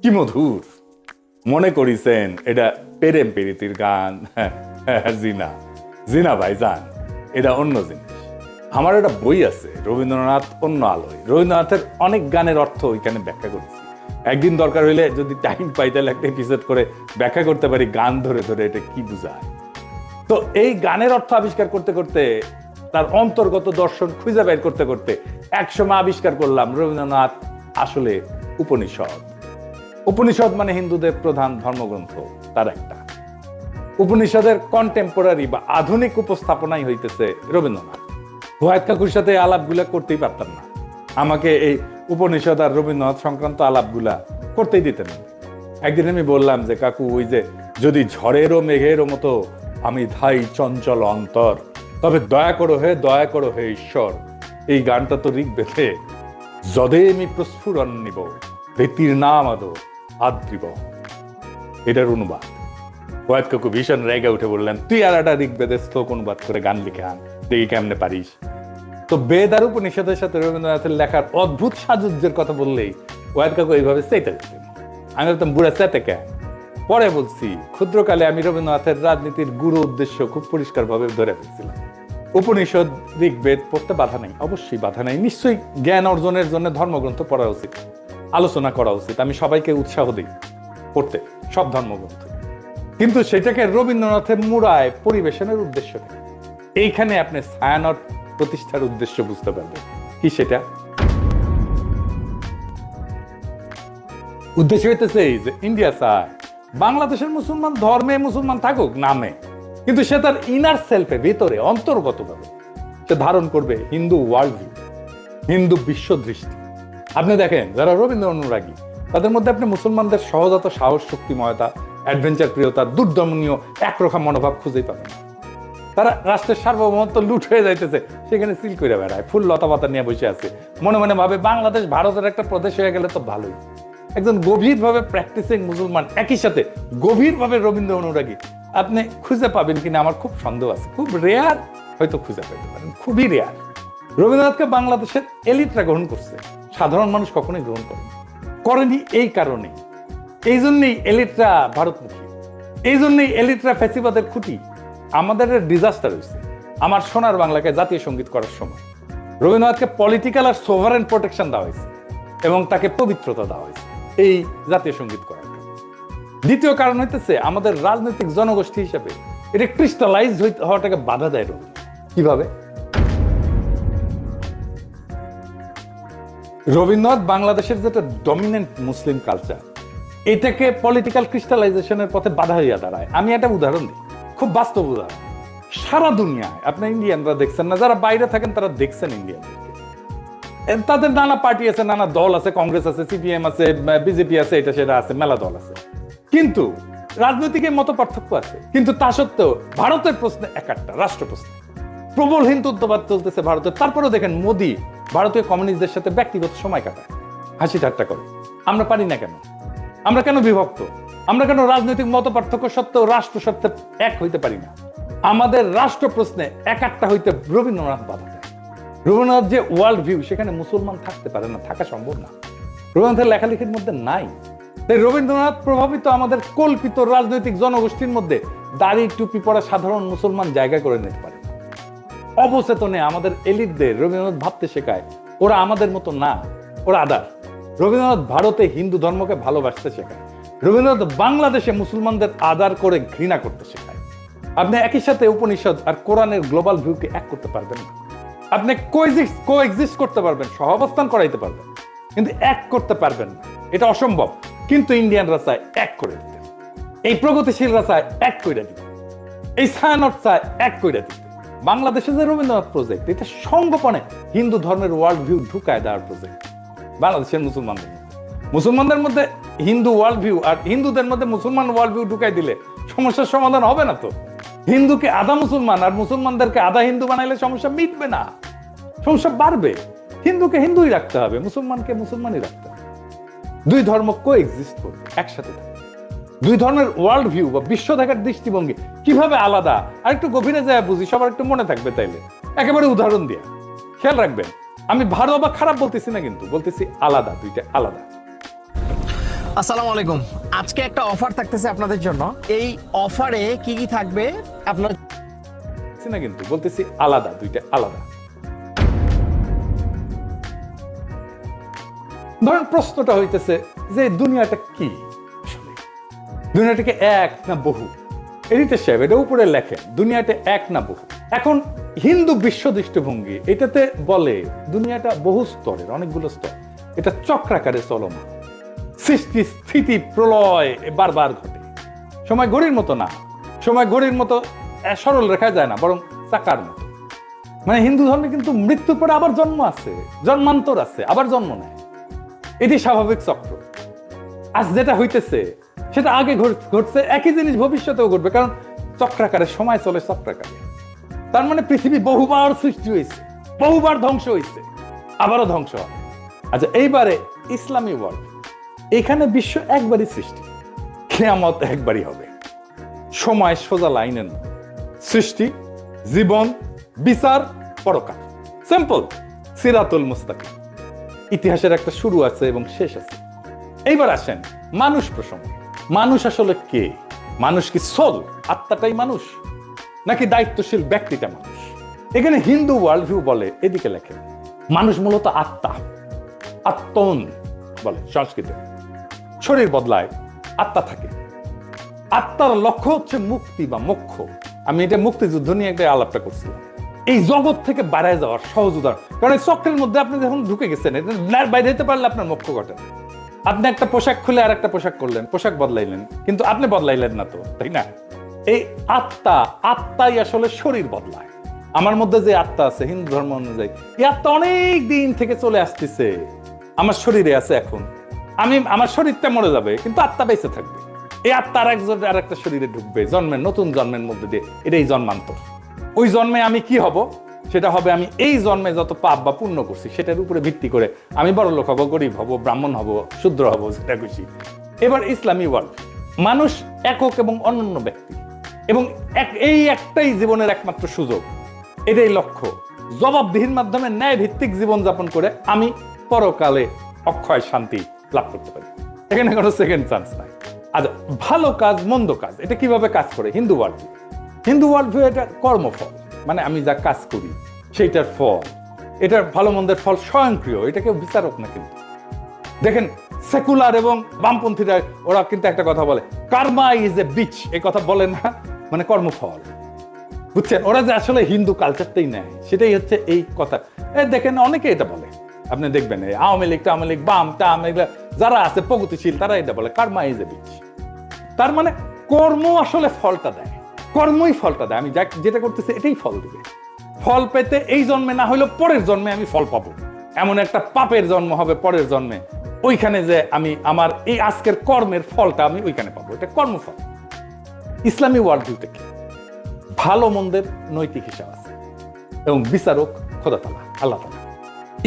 কি মধুর। মনে করিছেন এটা প্রেম প্রীতির গান? জিনা জিনা ভাইজান, এটা অন্য জিনিস। আমার একটা বই আছে রবীন্দ্রনাথ অন্য আলোয়। রবীন্দ্রনাথের অনেক গানের অর্থ ওইখানে ব্যাখ্যা করেছি। একদিন দরকার হইলে যদি টাইম পাই তাহলে একটা এপিসোড করে ব্যাখ্যা করতে পারি গান ধরে ধরে এটা কি বুঝায়। তো এই গানের অর্থ আবিষ্কার করতে করতে, তার অন্তর্গত দর্শন খুঁজে বের করতে করতে একসময় আবিষ্কার করলাম রবীন্দ্রনাথ আসলে উপনিষদ। উপনিষদ মানে হিন্দুদের প্রধান ধর্মগ্রন্থ, তার একটা। উপনিষদের কন্টেম্পোরারি বা আধুনিক উপস্থাপনাই হইতেছে রবীন্দ্রনাথ। হোয়াইট কাকুর সাথে আলাপগুলা করতেই পারতাম না, আমাকে এই উপনিষদ আর রবীন্দ্রনাথ সংক্রান্ত আলাপগুলা করতেই দিতেন না। একদিন আমি বললাম যে কাকু, ওই যে যদি ঝড়েরও মেঘেরও মতো আমি ধাই চঞ্চল অন্তর, তবে দয়া করো হে ঈশ্বর। এই গানটা তো ঋগ্বেদে, যদে আমি প্রস্ফুরণ নিব ভীতির নাম আদো আদ্রিব, এটার অনুবাদ। হোয়াইট কাকু ভীষণ রেগে উঠে বললেন, তুই আর একটা ঋগ্বেদের শ্লোক অনুবাদ করে গান লিখে আন, দেখি কেমনে পারিস। তো বেদ আর উপনিষদের সাথে রবীন্দ্রনাথের লেখার অদ্ভুত সাজুজ্যের কথা বললেই হোয়াইট কাকু এইভাবে চেতে যেতেন। আমি বলতাম, বুড়া চেতে কেন? পরে বলছি, ক্ষুদ্রকালে আমি রবীন্দ্রনাথের রাজনীতির গুরু উদ্দেশ্য খুব পরিষ্কারভাবে ধরে ফেলছিলাম। উপনিষদ ঋগ্বেদ পড়তে বাধা নেই, অবশ্যই বাধা নেই। নিশ্চয়ই জ্ঞান অর্জনের জন্য ধর্মগ্রন্থ পড়া উচিত, আলোচনা করা উচিত। আমি সবাইকে উৎসাহ দিই পড়তে সব ধর্মগ্রন্থ, কিন্তু সেটাকে রবীন্দ্রনাথের মুড়ায় পরিবেশনের উদ্দেশ্য নেই। এইখানে আপনি ছায়ানট প্রতিষ্ঠার উদ্দেশ্য বুঝতে পারবেন। কি সেটা? উদ্দেশ্য হইতেছে এই যে ইন্ডিয়া চায় বাংলাদেশের মুসলমান ধর্মে মুসলমান থাকুক নামে, কিন্তু সে তার ইনার সেলফে, ভিতরে অন্তর্গতভাবে সে ধারণ করবে হিন্দু ওয়ার্ল্ড ভিউ, হিন্দু বিশ্ব দৃষ্টি। আপনি দেখেন যারা রবীন্দ্র অনুরাগী, তাদের মধ্যে আপনি মুসলমানদের সহজাত সাহস, শক্তিময়তা, অ্যাডভেঞ্চার প্রিয়তা, দুর্দমনীয় একরোখা মনোভাব খুঁজেই পাবেন। তারা রাষ্ট্রের সার্বভৌমত্ব লুট হয়ে যাইতেছে, সেখানে সিল করে বেড়ায়, ফুল লতা পাতা নিয়ে বসে আছে, মনে মনে ভাবে বাংলাদেশ ভারতের একটা প্রদেশ হয়ে গেলে তো ভালোই। একজন গভীরভাবে প্র্যাকটিসিং মুসলমান, একই সাথে গভীরভাবে রবীন্দ্র অনুরাগী আপনি খুঁজে পাবেন কিনা আমার খুব সন্দেহ আছে। খুব রেয়ার হয়তো খুঁজে পেতে পারেন, খুবই রেয়ার। রবীন্দ্রনাথকে বাংলাদেশের এলিটরা গ্রহণ করছে, সাধারণ মানুষ কখনোই গ্রহণ করেনি। এই কারণে, এই জন্যই এলিটরা ভারতমুখী, এই জন্যই এলিটরা ফ্যাসিবাদের খুঁটি। আমাদের ডিজাস্টার হয়েছে আমার সোনার বাংলাকে জাতীয় সঙ্গীত করার সময়। রবীন্দ্রনাথকে পলিটিক্যাল আর সোভারেন প্রোটেকশন দেওয়া হয়েছে এবং তাকে পবিত্রতা দেওয়া হয়েছে এই জাতীয় সঙ্গীত করার জন্য। দ্বিতীয় কারণ হইতেছে আমাদের রাজনৈতিক জনগোষ্ঠী হিসেবে এটা ক্রিস্টালাইজ হওয়াটাকে বাধা দেয় রবীন্দ্রনাথ। কিভাবে? রবীন্দ্রনাথ বাংলাদেশের যেটা ডমিনেন্ট মুসলিম কালচার, এটাকে পলিটিক্যাল ক্রিস্টালাইজেশনের পথে বাধা হইয়া দাঁড়ায়। আমি একটা উদাহরণ দিই, খুব বাস্তব উদাহরণ। সারা দুনিয়ায় আপনি ইন্ডিয়ানরা দেখছেন না, যারা বাইরে থাকেন তারা দেখছেন ইন্ডিয়ানদেরকে। তাদের নানা পার্টি আছে, নানা দল আছে, কংগ্রেস আছে, সিপিএম আছে, বিজেপি আছে, এটা সেটা আছে, মেলা দল আছে, কিন্তু রাজনৈতিক মত পার্থক্য আছে। কিন্তু তা সত্ত্বেও ভারতের প্রশ্নে একটা রাষ্ট্র প্রশ্নে প্রবল হিন্দুত্ববাদ চলতেছে ভারতের। তারপরেও দেখেন মোদী ভারতীয় কমিউনিস্টদের সাথে ব্যক্তিগত সময় কাটায়, হাসি ঠাট্টা করে। আমরা পারি না কেন? আমরা কেন বিভক্ত? আমরা কেন রাজনৈতিক মত পার্থক্য সত্ত্বেও রাষ্ট্র সত্ত্বে এক হইতে পারি না? আমাদের রাষ্ট্র প্রশ্নে একটা হইতে রবীন্দ্রনাথ বাধা দেয়। রবীন্দ্রনাথ যে ওয়ার্ল্ড ভিউ, সেখানে মুসলমান থাকতে পারে না, থাকা সম্ভব না, রবীন্দ্রনাথের লেখালেখির মধ্যে নাই। তাই রবীন্দ্রনাথ প্রভাবিত আমাদের কল্পিত রাজনৈতিক জনগোষ্ঠীর মধ্যে দাড়ি টুপি পরা সাধারণ মুসলমান জায়গা করে নিতে পারে না। অবচেতনে আমাদের এলিটদের রবীন্দ্রনাথ ভাবতে শেখায় ওরা আমাদের মতো না, ওরা আদার। রবীন্দ্রনাথ ভারতে হিন্দু ধর্মকে ভালোবাসতে শেখায়, রবীন্দ্রনাথ বাংলাদেশে মুসলমানদের আদার করে ঘৃণা করতে শেখায়। আপনি একই সাথে উপনিষদ আর কোরআনের গ্লোবাল ভিউকে এক করতে পারবেন না। আপনি কোএক্সিস্ট করতে পারবেন, সহাবস্থান করাইতে পারবেন, কিন্তু এক করতে পারবেন না, এটা অসম্ভব। কিন্তু ইন্ডিয়ানরা চায় এক করে দিতে, এই প্রগতিশীলরা চায় এক করে দিতে, এই ছায়ানট চায় এক করে দিতে। বাংলাদেশে যে রবীন্দ্রনাথ প্রজেক্ট, এটা সংগোপনে হিন্দু ধর্মের ওয়ার্ল্ড ভিউ ঢুকায় দেওয়ার প্রজেক্ট। বাংলাদেশের মুসলমানদের মধ্যে হিন্দু ওয়ার্ল্ড ভিউ আর হিন্দুদের মধ্যে মুসলমান ওয়ার্ল্ড ভিউ ঢুকাই দিলে সমস্যার সমাধান হবে না তো। হিন্দুকে আধা মুসলমান আর মুসলমানদেরকে আধা হিন্দু বানাইলে সমস্যা মিটবে না, সমস্যা বাড়বে। হিন্দুকে হিন্দুই রাখতে হবে, মুসলমানকে মুসলমানই রাখতে হবে। দুই ধর্ম কোএক্সিস্ট করবে, একসাথে থাকবে। দুই ধর্মের ওয়ার্ল্ড ভিউ বা বিশ্ব দেখার দৃষ্টিভঙ্গি কিভাবে আলাদা, আর একটু গভীরে যায় বুঝি, সবার একটু মনে থাকবে। তাইলে একেবারে উদাহরণ দিয়া খেয়াল রাখবেন, আমি ভালো বা খারাপ বলতেছি না, কিন্তু বলতেছি আলাদা, দুইটা আলাদা। আসসালামু আলাইকুম। আজকে একটা অফার থাকতেছে আপনাদের জন্য। এই অফারে কি কি থাকবে আপনারা না, কিন্তু বলতেছি আলাদা, দুইটা আলাদা। ধরেন প্রশ্নটা হইতেছে যে দুনিয়াটা কি আসলে, দুনিয়াটাকে এক না বহু? এডিটর সাহেব এটা উপরে লেখেন দুনিয়াটা এক না বহু। এখন হিন্দু বিশ্ব দৃষ্টিভঙ্গি এটাতে বলে দুনিয়াটা বহু স্তরের, অনেকগুলো স্তর, এটা চক্রাকারে চলমান, সৃষ্টি স্থিতি প্রলয় বারবার ঘটে। সময় ঘড়ির মতো না, সময় ঘড়ির মতো সরল রেখা যায় না, বরং চাকার মতো। মানে হিন্দু ধর্মে কিন্তু মৃত্যুর পরে আবার জন্ম আছে, জন্মান্তর আছে, আবার জন্ম নেয়। এটি স্বাভাবিক চক্র। আজ যেটা হইতেছে সেটা আগে ঘটছে, একই জিনিস ভবিষ্যতেও ঘটবে, কারণ চক্রাকারে সময় চলে চক্রাকারে। তার মানে পৃথিবী বহুবার সৃষ্টি হয়েছে, বহুবার ধ্বংস হয়েছে, আবারও ধ্বংস হবে। আচ্ছা, এইবারে ইসলামী ওয়ার্ল্ড, এখানে বিশ্ব একবারই সৃষ্টি, কিয়ামত একবারই হবে। সময় সোজা লাইনের মতো, সৃষ্টি, জীবন, বিচার, পরকাল, সিম্পল, সিরাতুল মুস্তাকিম। ইতিহাসের একটা শুরু আছে এবং শেষ আছে। এইবার আসেন মানুষ প্রসঙ্গে। মানুষ আসলে কে? মানুষ কি সোল, আত্মাটাই মানুষ, নাকি দায়িত্বশীল ব্যক্তিটা মানুষ? এখানে হিন্দু ওয়ার্ল্ড ভিউ বলে, এদিকে লেখেন, মানুষ মূলত আত্মা, আত্মন বলে সংস্কৃতে। শরীর বদলায়, আত্মা থাকে। আত্মার লক্ষ্য হচ্ছে মুক্তি বা মোক্ষ। আমি এটা মুক্তিযুদ্ধ নিয়ে একটা আলাপটা করছিলাম। এই জগৎ থেকে বাইরে যাওয়ার সহজ উদাহরণ, কারণ এই চক্রের মধ্যে আপনি যখন ঢুকে গেছেন, বাইরে যেতে পারলে আপনার মোক্ষ ঘটে না। আপনি একটা পোশাক খুলে আর একটা পোশাক করলেন, পোশাক বদলাইলেন, কিন্তু আপনি বদলাইলেন না তো, তাই না? এই আত্মাই আসলে শরীর বদলায়। আমার মধ্যে যে আত্মা আছে হিন্দু ধর্ম অনুযায়ী, এই আত্মা অনেক দিন থেকে চলে আসতেছে, আমার শরীরে আছে। এখন আমার শরীরটা মরে যাবে, কিন্তু আত্মা বেঁচে থাকবে। এই আত্মা আর একটা শরীরে ঢুকবে, জন্মের নতুন জন্মের মধ্যে দিয়ে, এটাই জন্মান্তর। ওই জন্মে আমি কি হব? সেটা হবে আমি এই জন্মে যত পাপ বা পুণ্য করছি সেটার উপরে ভিত্তি করে আমি বড় লোক হব, গরিব হব, ব্রাহ্মণ হব, শূদ্র হব, যেটা খুশি। এবার ইসলামী ওয়ার্ল্ড, মানুষ একক এবং অনন্য ব্যক্তি, এবং এই একটাই জীবনের একমাত্র সুযোগ, এটাই লক্ষ্য। জবাবদিহির মাধ্যমে ন্যায় ভিত্তিক জীবন যাপন করে আমি পরকালে অক্ষয় শান্তি লাভ করতে পারি। এখানে কোনো সেকেন্ড চান্স নাই। আচ্ছা, ভালো কাজ মন্দ কাজ এটা কিভাবে কাজ করে Hindu world view? Hindu world view এটা কর্মফল, মানে আমি যা কাজ করি সেইটার ফল, এটার ভালো মন্দের ফল স্বয়ংক্রিয়, এটা কেউ বিচারক না। কিন্তু দেখেন সেকুলার এবং বামপন্থীরা ওরা কিন্তু একটা কথা বলে, কার্মা ইজ এ বিচ, এই কথা বলে না, মানে কর্মফল। বুঝছেন, ওরা যে আসলে হিন্দু কালচারটাই নেয়, সেটাই হচ্ছে এই কথা। দেখেন অনেকে এটা বলে, আপনি দেখবেন আওয়ামী লীগ বাম টাম এগুলা যারা আছে প্রগতিশীল, তারা এটা বলে কার্মা ইজ এ বিচ। তার মানে কর্ম আসলে ফলটা দেয়, কর্মই ফলটা দেয়। আমি যেটা করতেছি এটাই ফল দিবে। ফল পেতে এই জন্মে না হলেও পরের জন্মে আমি ফল পাবো। এমন একটা পাপের জন্ম হবে পরের জন্মে, ওইখানে যে আমি আমার এই আজকের কর্মের ফলটা আমি ওইখানে পাবো, এটা কর্মফল। ইসলামী ওয়ার্ল্ড ভিউতে কি? ভালো মন্দের নৈতিক হিসাব আছে এবং বিচারক খোদা তাআলা, আল্লাহ তাআলা।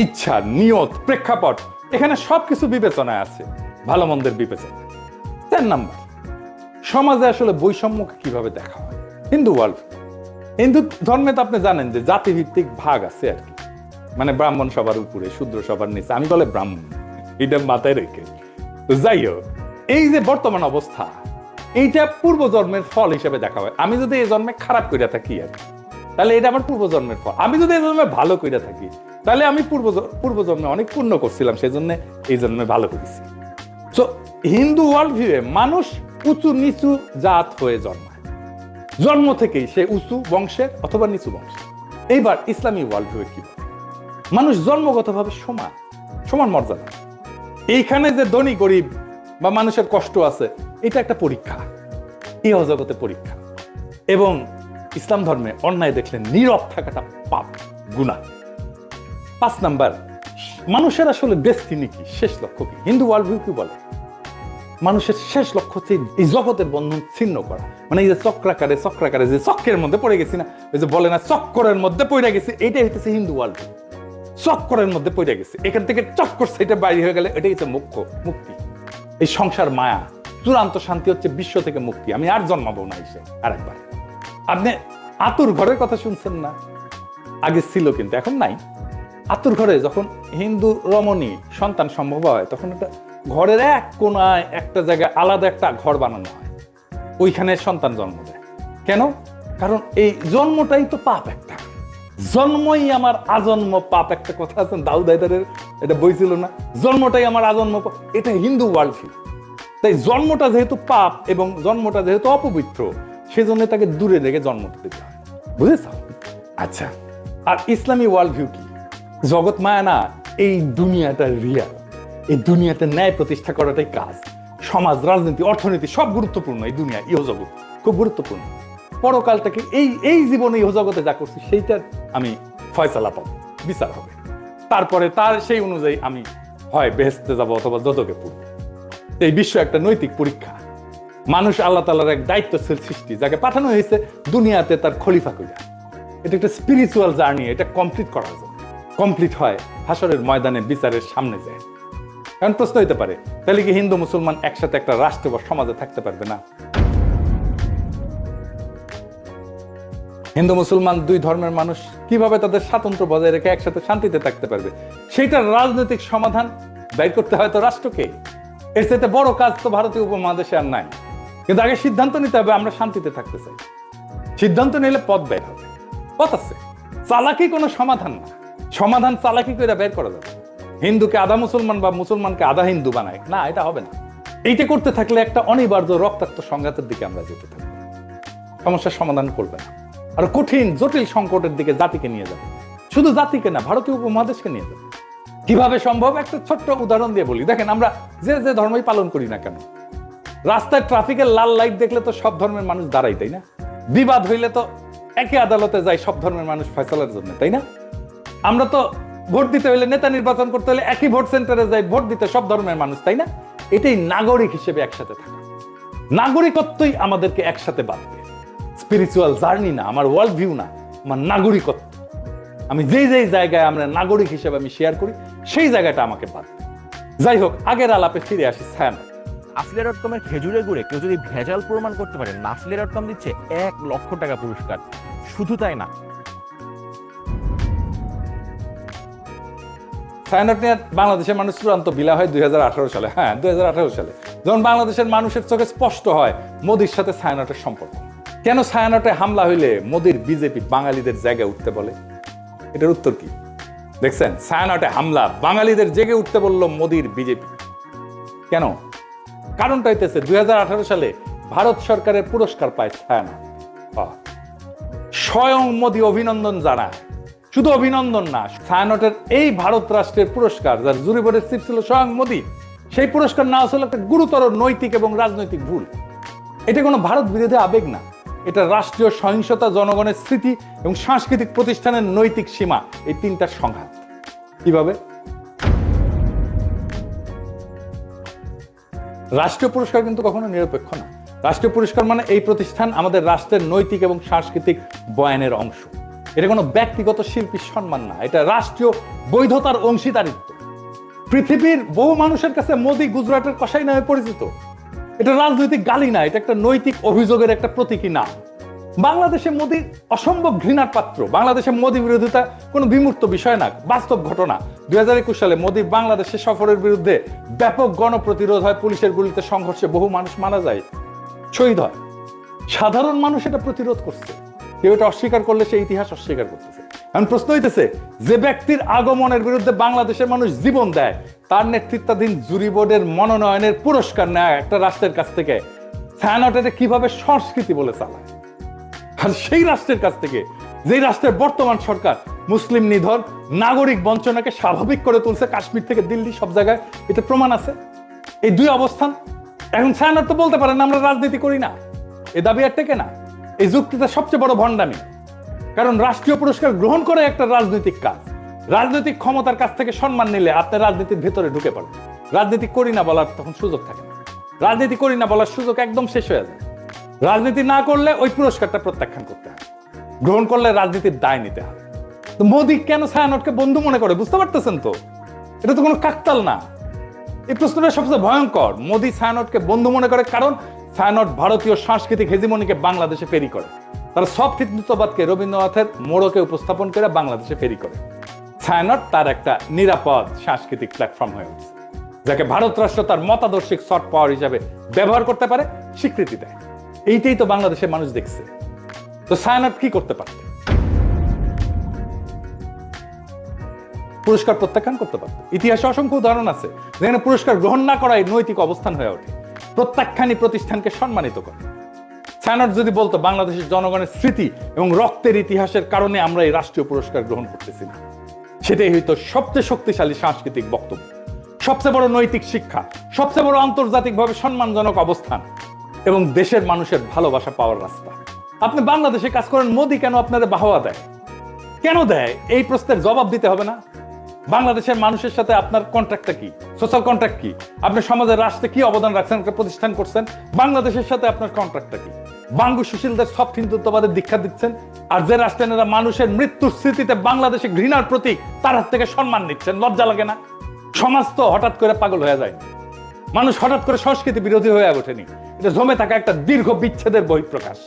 ইচ্ছা, নিয়ত, প্রেক্ষাপট, এখানে সবকিছু বিবেচনায় আছে, ভালো মন্দের বিবেচনা। 4 নাম্বার, সমাজে আসলে বৈষম্যকে কিভাবে দেখা হয় হিন্দু ওয়ার্ল্ড। হিন্দু ধর্মে তো আপনি জানেন যে জাতিভিত্তিক ভাগ আছে আর কি, মানে ব্রাহ্মণ সবার উপরে, শূদ্র সবার নিচে। আমি বলে ব্রাহ্মণ, এটা মাথায় রেখে। তো যাই হোক, এই যে বর্তমান অবস্থা, এইটা পূর্বজন্মের ফল হিসেবে দেখা হয়। আমি যদি এই জন্মে খারাপ করে থাকি আর তাহলে এটা আমার পূর্বজন্মের ফল। আমি যদি এই জন্মে ভালো করে থাকি তাহলে আমি পূর্বজন্মে অনেক পুণ্য করছিলাম, সেই জন্য এই জন্মে ভালো করেছি। তো হিন্দু ওয়ার্ল্ড ভিউয়ে মানুষ উঁচু নিচু জাত হয়ে জন্মায়, জন্ম থেকেই সে উঁচু বংশের অথবা নিচু বংশের। এইবার ইসলামী ওয়ার্ল্ড ভিউয়ে কি বলে? মানুষ জন্মগতভাবে সমান, সমান মর্যাদা। এইখানে যে ধনী গরিব বা মানুষের কষ্ট আছে, এটা একটা পরীক্ষা, এই অজগতে পরীক্ষা। এবং ইসলাম ধর্মে অন্যায় দেখলে নীরব থাকাটা পাপ, গুনাহ। 5 নাম্বার, মানুষের আসলে ডেস্টিনি কি, শেষ লক্ষ্য কি? হিন্দু ওয়ার্ল্ড ভিউ কি বলে? মানুষের শেষ লক্ষ্য হচ্ছে এই জগতের বন্ধন ছিন্ন করা। মানে এই যে চক্রাকারে যে চক্রের মধ্যে পড়ে গেছি না, ওই যে বলে না চক্করের মধ্যে পড়ে গেছি, এইটাই হইতেছে হিন্দু ওয়ার্ল্ড ভিউ। চক্করের মধ্যে পড়ে গেছে, এখান থেকে চক্কর সেটা বাইরে হয়ে গেলে এটাই হচ্ছে মুক্তি। এই সংসার মায়া, চূড়ান্ত শান্তি হচ্ছে বিশ্ব থেকে মুক্তি। আমি আর জন্মাবো না এসে আরেকবার। আপনি আতুর ঘরের কথা শুনছেন না? আগে ছিল কিন্তু এখন নাই। আতুর ঘরে যখন হিন্দু রমণী সন্তান সম্ভব হয়, তখন একটা ঘরের এক কোনায় একটা জায়গায় আলাদা একটা ঘর বানানো হয়, ওইখানে সন্তান জন্ম দেয়। কেন? কারণ এই জন্মটাই তো পাপ একটা, জন্মই আমার আজন্ম পাপ, একটা কথা আছে দাউদ হায়দারের, এটা বই ছিল না, জন্মটাই আমার আজন্ম পাপ। এটা হিন্দু ওয়ার্ল্ড ভিউ। তাই জন্মটা যেহেতু পাপ এবং জন্মটা যেহেতু অপবিত্র, সেজন্য তাকে দূরে রেখে জন্ম দিতে হয়। বুঝেছ? আচ্ছা, আর ইসলামী ওয়ার্ল্ড ভিউ কি? জগৎ মায়া না, এই দুনিয়াটা রিয়াল, এই দুনিয়াতে ন্যায় প্রতিষ্ঠা করাটাই কাজ। সমাজ, রাজনীতি, অর্থনীতি সব গুরুত্বপূর্ণ, এই দুনিয়া ইহজগৎ খুব গুরুত্বপূর্ণ। পরকালটাকে এই জীবনে ইহজগতে যা করছি সেইটার আমি ফয়সালা পাবো, বিচার হবে, তারপরে তার সেই অনুযায়ী আমি হয় বেহেশতে যাবো অথবা দোজখে পড়বো। এই বিশ্ব একটা নৈতিক পরীক্ষা। মানুষ আল্লাহ তাআলার এক দায়িত্বশীল সৃষ্টি, যাকে পাঠানো হয়েছে দুনিয়াতে তার খলিফা কইরা। এটা একটা স্পিরিচুয়াল জার্নি, এটা কমপ্লিট করার জন্য। কমপ্লিট হয় হাসরের ময়দানে বিচারের সামনে যায়। কারণ প্রশ্ন হইতে পারে, তাহলে কি হিন্দু মুসলমান একসাথে একটা রাষ্ট্র বা সমাজে থাকতে পারবে না? হিন্দু মুসলমান দুই ধর্মের মানুষ কিভাবে তাদের স্বাতন্ত্র্য বজায় রেখে একসাথে শান্তিতে থাকতে পারবে? সেইটার রাজনৈতিক সমাধান ব্যয় করতে হয় তো রাষ্ট্রকে। এর চাইতে বড় কাজ তো ভারতীয় উপমহাদেশে আর নাই। কিন্তু আগে সিদ্ধান্ত নিতে হবে আমরা শান্তিতে থাকতে চাই। সিদ্ধান্ত নিলে পথ বের হবে, পথ আছে। চালাকি কোনো সমাধান না, সমাধান চালাকি করে বের করা যাবে। হিন্দুকে আধা মুসলমান বা মুসলমানকে আধা হিন্দু বানায় না, এটা হবে না। এইটা করতে থাকলে একটা অনিবার্য রক্তাক্ত সংঘাতের দিকে আমরা যেতে থাকবো, সমস্যার সমাধান করবে না, আর কঠিন জটিল সংকটের দিকে জাতিকে নিয়ে যাবে। শুধু জাতিকে না, ভারতীয় উপমহাদেশকে নিয়ে যাবে। কিভাবে সম্ভব? একটা ছোট্ট উদাহরণ দিয়ে বলি। দেখেন, আমরা যে ধর্মই পালন করি না কেন, রাস্তায় ট্রাফিকের লাল লাইট দেখলে তো সব ধর্মের মানুষ দাঁড়াই, তাই না? বিবাদ হইলে তো একই আদালতে যায় সব ধর্মের মানুষ ফয়সালার জন্য, তাই না? আমরা তো ভোট দিতে হইলে, নেতা নির্বাচন করতে হলে একই ভোট সেন্টারে যাই ভোট দিতে সব ধর্মের মানুষ, তাই না? এটাই নাগরিক হিসেবে একসাথে থাকা। নাগরিকত্বই আমাদেরকে একসাথে বাঁধবে। স্পিরিচুয়াল জার্নি না, আমার ওয়ার্ল্ড ভিউ না, আমার নাগরিকত্ব। আমি যেই জায়গায় আমরা নাগরিক হিসেবে আমি শেয়ার করি, সেই জায়গাটা আমাকে বাঁধবে। যাই হোক, আগের আলাপে ফিরে আসি। নাফলে.কমের খেজুরের গুড়ে কেউ যদি ভেজাল প্রমাণ করতে পারে, নাফলে.কম দিচ্ছে 1 লক্ষ টাকা পুরস্কার। শুধু তাই না, সায়ানট নিয়ে বাংলাদেশের মানুষ চূড়ান্ত বিলা হয় 2018 সালে। হ্যাঁ, 2018 সালে যখন বাংলাদেশের মানুষের চোখে স্পষ্ট হয় মোদির সাথে সায়ানটের সম্পর্ক। কেন সায়ানটে হামলা হইলে মোদির বিজেপি বাঙালিদের জায়গায় উঠতে বলে? এটার উত্তর কি দেখছেন? সায়ানটে হামলা, বাঙালিদের জেগে উঠতে বলল মোদির বিজেপি। কেন? কারণটা হইতেছে 2018 সালে ভারত সরকারের পুরস্কার পায় ছায়ানট। স্বয়ং মোদি অভিনন্দন জানায়। শুধু অভিনন্দন না, ছায়ানটের এই ভারত রাষ্ট্রের পুরস্কার, যার জুরি বোর্ডের চিফ ছিল স্বয়ং মোদি, সেই পুরস্কার না আসলে একটা গুরুতর নৈতিক এবং রাজনৈতিক ভুল। এটা কোনো ভারত বিরোধী আবেগ না, এটা রাষ্ট্রীয় সহিংসতা, জনগণের স্মৃতি এবং সাংস্কৃতিক প্রতিষ্ঠানের নৈতিক সীমা, এই তিনটার সংঘাত। কিভাবে? রাষ্ট্রীয় পুরস্কার কিন্তু কখনো নিরপেক্ষ না। রাষ্ট্রীয় পুরস্কার মানে এই প্রতিষ্ঠান আমাদের রাষ্ট্রের নৈতিক এবং সাংস্কৃতিক বয়ানের অংশ। এটা কোনো ব্যক্তিগত শিল্পীর সম্মান না, এটা রাষ্ট্রীয় বৈধতার অংশীদারিত্ব। পৃথিবীর বহু মানুষের কাছে মোদি গুজরাটের কসাই নামে পরিচিত। এটা রাজনৈতিক গালি না, এটা একটা নৈতিক অভিযোগের একটা প্রতীকী নাম। বাংলাদেশে মোদি অসম্ভব ঘৃণার পাত্র। বাংলাদেশে মোদি বিরোধিতা কোনো বিমূর্ত বিষয় না, বাস্তব ঘটনা। 2021 সালে মোদি বাংলাদেশে সফরের বিরুদ্ধে ব্যাপক গণপ্রতিরোধ হয়, পুলিশের গুলিতে সংঘর্ষে বহু মানুষ মারা যায়, শহীদ হয়। সাধারণ মানুষ এটা প্রতিরোধ করছে। কেউ এটা অস্বীকার করলে সে ইতিহাস অস্বীকার করতেছে। এখন প্রশ্ন হইতেছে, যে ব্যক্তির আগমনের বিরুদ্ধে বাংলাদেশের মানুষ জীবন দেয়, তার নেতৃত্বাধীন জুরি বোর্ডের মনোনয়নের পুরস্কার নেয় একটা রাষ্ট্রের কাছ থেকে, ছায়ানট এটা কিভাবে সংস্কৃতি বলে চালায়? আর সেই রাষ্ট্রের কাছ থেকে, যেই রাষ্ট্রের বর্তমান সরকার মুসলিম নিধন, নাগরিক বঞ্চনাকে স্বাভাবিক করে তুলছে, কাশ্মীর থেকে দিল্লি সব জায়গায় এটা প্রমাণ আছে। এই দুই অবস্থান। এখন ছায়ানট তো বলতে পারেন আমরা রাজনীতি করি না, এ দাবি আর টেকে না। এই যুক্তিটা সবচেয়ে বড় ভণ্ডামি। কারণ রাষ্ট্রীয় পুরস্কার গ্রহণ করে একটা রাজনৈতিক কাজ। রাজনৈতিক ক্ষমতার কাছ থেকে সম্মান নিলে আপনি রাজনীতির ভেতরে ঢুকে পড়েন। রাজনীতি করি না বলার তখন সুযোগ থাকে না। রাজনীতি করি না বলার সুযোগ একদম শেষ হয়ে যায়। রাজনীতি না করলে ওই পুরস্কারটা প্রত্যাখ্যান করতে হয়, গ্রহণ করলে রাজনীতির দায় নিতে হয়। তো মোদি কেন ছায়ানটকে বন্ধু মনে করে বুঝতে পারতেছেন তো? এটা তো কোনো কাকতাল না। এই প্রশ্নটা সবচেয়ে ভয়ঙ্কর। মোদি ছায়ানটকে বন্ধু মনে করে কারণ ছায়ানট ভারতীয় সাংস্কৃতিক হেজিমনিকে বাংলাদেশে ফেরি করে। তারা সব হিন্দুত্ববাদকে রবীন্দ্রনাথের মোড়কে উপস্থাপন করে বাংলাদেশে ফেরি করে। ছায়ানট তার একটা নিরাপদ সাংস্কৃতিক প্ল্যাটফর্ম হয়ে উঠছে। যাকে ভারত রাষ্ট্র তার মতাদর্শিক সফট পাওয়ার হিসাবে ব্যবহার করতে পারে, স্বীকৃতি দেয়। এইটাই তো বাংলাদেশের মানুষ দেখছে। তো ছায়ানট কি করতে পারত? পুরস্কার প্রত্যাখ্যান করতে পারত। ইতিহাসে অসংখ্য উদাহরণ আছে যেখানে পুরস্কার গ্রহণ না করাই নৈতিক অবস্থান হয়ে ওঠে, প্রত্যাখ্যানই প্রতিষ্ঠানকে সম্মানিত করে। ছায়ানট যদি বলতো বাংলাদেশের জনগণের স্মৃতি এবং রক্তের ইতিহাসের কারণে আমরা এই রাষ্ট্রীয় পুরস্কার গ্রহণ করতেছি না, সেটাই হয়তো সবচেয়ে শক্তিশালী সাংস্কৃতিক বক্তব্য, সবচেয়ে বড় নৈতিক শিক্ষা, সবচেয়ে বড় আন্তর্জাতিকভাবে সম্মানজনক অবস্থান এবং দেশের মানুষের ভালোবাসা পাওয়ার রাস্তা। আপনি বাংলাদেশে কাজ করেন, মোদি কেন আপনাদের বাহবা দেয়? কেন দেয়? এই প্রশ্নের জবাব দিতে হবে না? বাংলাদেশের মানুষের সাথে আপনার কন্ট্রাক্টটা কি? সোশ্যাল কন্ট্রাক্ট কি? আপনি সমাজের রাষ্ট্রে কি অবদান রাখছেন, একটা প্রতিষ্ঠান করছেন? বাংলাদেশের সাথে আপনার কন্ট্রাক্টটা কি? বাঙ্গু সুশীলদের সব হিন্দুত্ববাদের দীক্ষা দিচ্ছেন, আর যে রাষ্ট্রেরা মানুষের মৃত্যুর স্মৃতিতে বাংলাদেশে ঘৃণার প্রতীক তার হাত থেকে সম্মান নিচ্ছেন, লজ্জা লাগে না? সমাজ তো হঠাৎ করে পাগল হয়ে যায়, মানুষ হঠাৎ করে সংস্কৃতি বিরোধী হয়ে ওঠেনি, এটা জমে থাকা একটা দীর্ঘ বিচ্ছেদের বহিঃপ্রকাশ।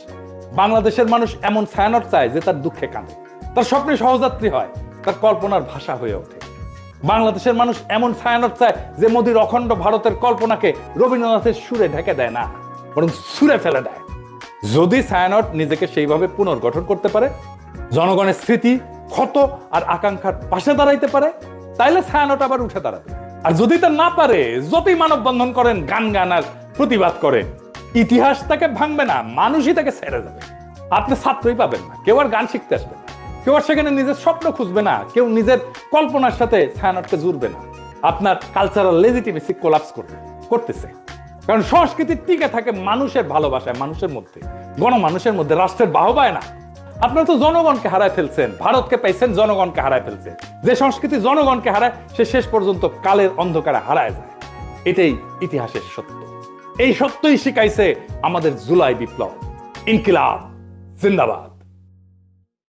বাংলাদেশের মানুষ এমন ছায়ানট চায় যে তার দুঃখে কাঁদে, তার স্বপ্নে সহযাত্রী হয়, তার কল্পনার ভাষা হয়ে ওঠে। বাংলাদেশের মানুষ এমন ছায়ানট চায় যে মোদির অখণ্ড ভারতের কল্পনাকে রবীন্দ্রনাথের সুরে ঢেকে দেয় না, বরং সুরে ফেলে দেয়। যদি ছায়ানট নিজেকে সেইভাবে পুনর্গঠন করতে পারে, জনগণের স্মৃতি, ক্ষত আর আকাঙ্ক্ষার পাশে দাঁড়াইতে পারে, তাইলে ছায়ানট আবার উঠে দাঁড়াবে। আর যদি তা না পারে, যতই মানববন্ধন করেন, গান আর প্রতিবাদ করেন, ইতিহাস তাকে ভাঙবে না, মানুষই তাকে ছেড়ে যাবে। আপনি ছাত্রই পাবেন না, কেউ আর গান শিখতে আসবে না, কেউ আর সেখানে নিজের স্বপ্ন খুঁজবে না, কেউ নিজের কল্পনার সাথে ছায়ানটকে জুড়বে না। আপনার কালচারাল লেজিটিমেসি কোলাপস করতেছে। কারণ সংস্কৃতি টিকে থাকে মানুষের ভালোবাসায়, মানুষের মধ্যে, গণমানুষের মধ্যে, রাষ্ট্রের বাহবায় না। আপনারা তো জনগণকে হারায় ফেলছেন, ভারতকে পাইছেন, জনগণকে হারায় ফেলছেন। যে সংস্কৃতি জনগণকে হারায়, সে শেষ পর্যন্ত কালের অন্ধকারে হারায় যায়। এটাই ইতিহাসের সত্য। এই সত্যই শিখাইছে আমাদের জুলাই বিপ্লব। ইনকিলাব জিন্দাবাদ।